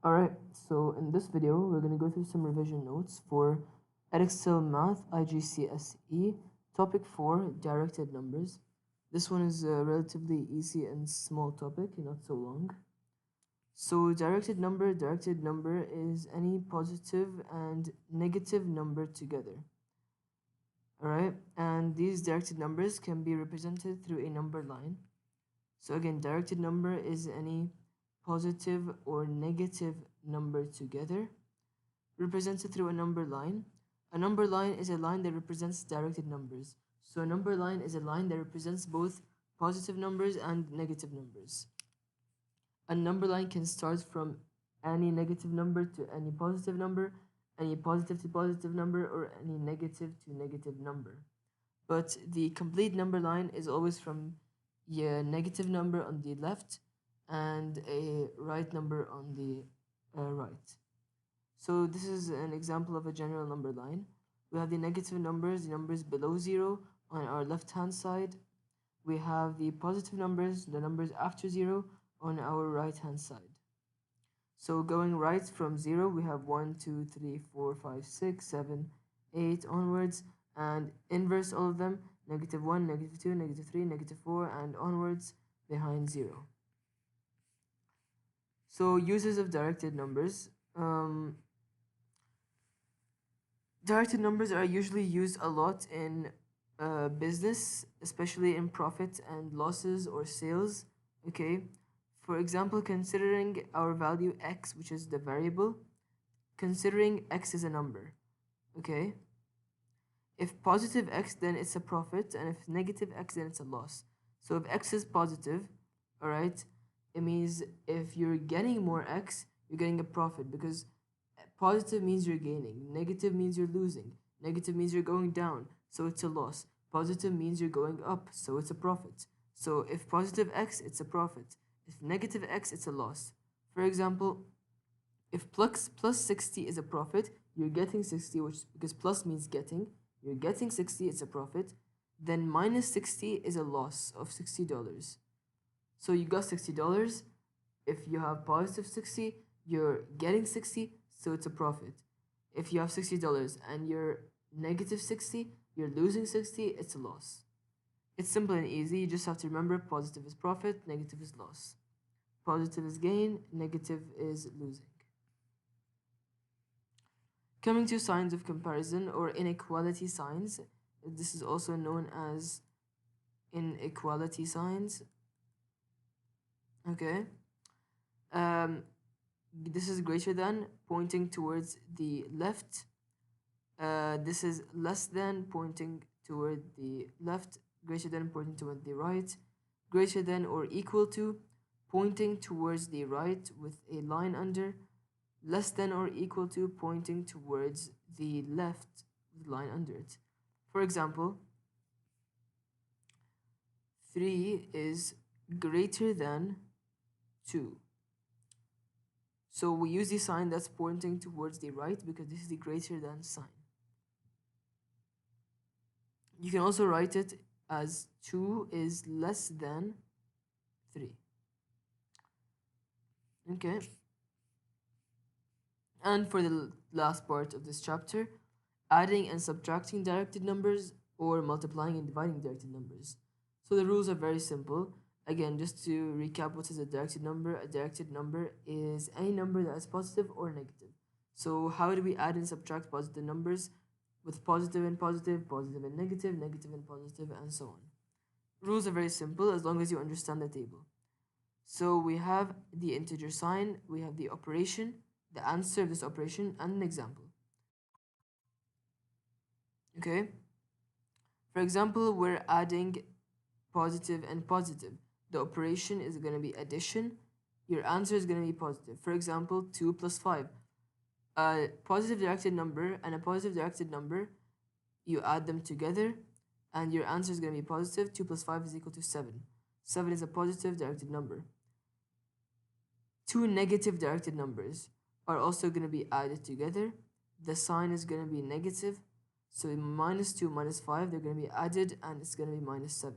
Alright, so in this video, we're going to go through some revision notes for EDEXCEL-Math IGCSE, Topic 4, Directed Numbers. This one is a relatively easy and small topic, not so long. So directed number is any positive and negative number together. Alright, and these directed numbers can be represented through a number line. So again, directed number is any positive or negative number together, represented through a number line. A number line is a line that represents directed numbers. So a number line is a line that represents both positive numbers and negative numbers. A number line can start from any negative number to any positive number, any positive to positive number, or any negative to negative number. But the complete number line is always from a negative number on the left and a right number on the right. So this is an example of a general number line. We have the negative numbers, the numbers below 0 on our left hand side. We have the positive numbers, the numbers after 0 on our right hand side. So going right from 0, we have 1, 2, 3, 4, 5, 6, 7, 8 onwards, and inverse all of them, negative 1, negative 2, negative 3, negative 4, and onwards behind 0. So uses of directed numbers. Directed numbers are usually used a lot in business, especially in profit and losses or sales. Okay, for example, considering our value x, which is the variable, considering x is a number. Okay, if positive x, then it's a profit, and if negative x, then it's a loss. So if x is positive, all right, it means if you're getting more x, you're getting a profit, because positive means you're gaining, negative means you're losing, negative means you're going down, so it's a loss. Positive means you're going up, so it's a profit. So if positive x, it's a profit. If negative x, it's a loss. For example, if plus 60 is a profit, you're getting 60, which because plus means getting, you're getting 60, it's a profit. Then minus 60 is a loss of $60. So you got $60. If you have positive 60, you're getting 60, so it's a profit. If you have $60 and you're negative 60, you're losing 60, it's a loss. It's simple and easy. You just have to remember positive is profit, negative is loss. Positive is gain, negative is losing. Coming to signs of comparison or inequality signs. This is also known as inequality signs. Okay. This is greater than, pointing towards the left. This is less than, pointing toward the left. Greater than, pointing toward the right. Greater than or equal to, pointing towards the right with a line under. Less than or equal to, pointing towards the left with a line under it. For example, 3 is greater than 2. So we use the sign that's pointing towards the right because this is the greater than sign. You can also write it as 2 is less than 3. Okay. And for the last part of this chapter, adding and subtracting directed numbers or multiplying and dividing directed numbers. So the rules are very simple. Again, just to recap, what is a directed number? A directed number is any number that is positive or negative. So how do we add and subtract positive numbers? With positive and positive, positive and negative, negative and positive, and so on. Rules are very simple as long as you understand the table. So we have the integer sign, we have the operation, the answer of this operation, and an example. Okay? For example, we're adding positive and positive. The operation is going to be addition. Your answer is going to be positive. For example, 2 plus 5. A positive directed number and a positive directed number, you add them together, and your answer is going to be positive. 2 plus 5 is equal to 7. 7 is a positive directed number. Two negative directed numbers are also going to be added together. The sign is going to be negative. So minus 2 minus 5, they're going to be added, and it's going to be minus 7.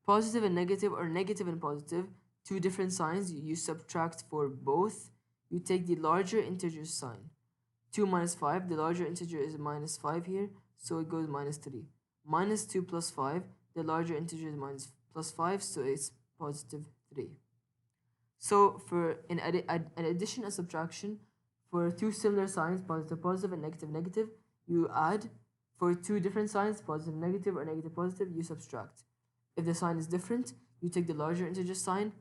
Positive and negative, or negative and positive, two different signs, you subtract for both. You take the larger integer sign. 2 minus 5, the larger integer is minus 5 here, so it goes minus 3. Minus 2 plus 5, the larger integer is minus plus 5, so it's positive 3. So for in addition and subtraction, for two similar signs, positive, positive, and negative, negative, you add. For two different signs, positive, negative, or negative, positive, you subtract. If the sign is different, you take the larger integer sign.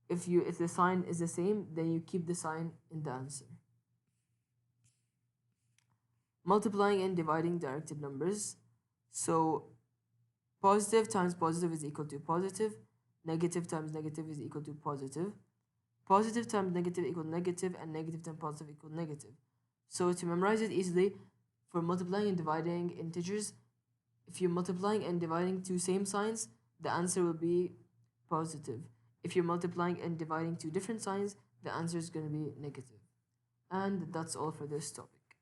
If the sign is the same, then you keep the sign in the answer. Multiplying and dividing directed numbers. So positive times positive is equal to positive. Negative times negative is equal to positive. Positive times negative equals negative, and negative times positive equals negative. So to memorize it easily, for multiplying and dividing integers, if you're multiplying and dividing two same signs, the answer will be positive. If you're multiplying and dividing two different signs, the answer is going to be negative. And that's all for this topic.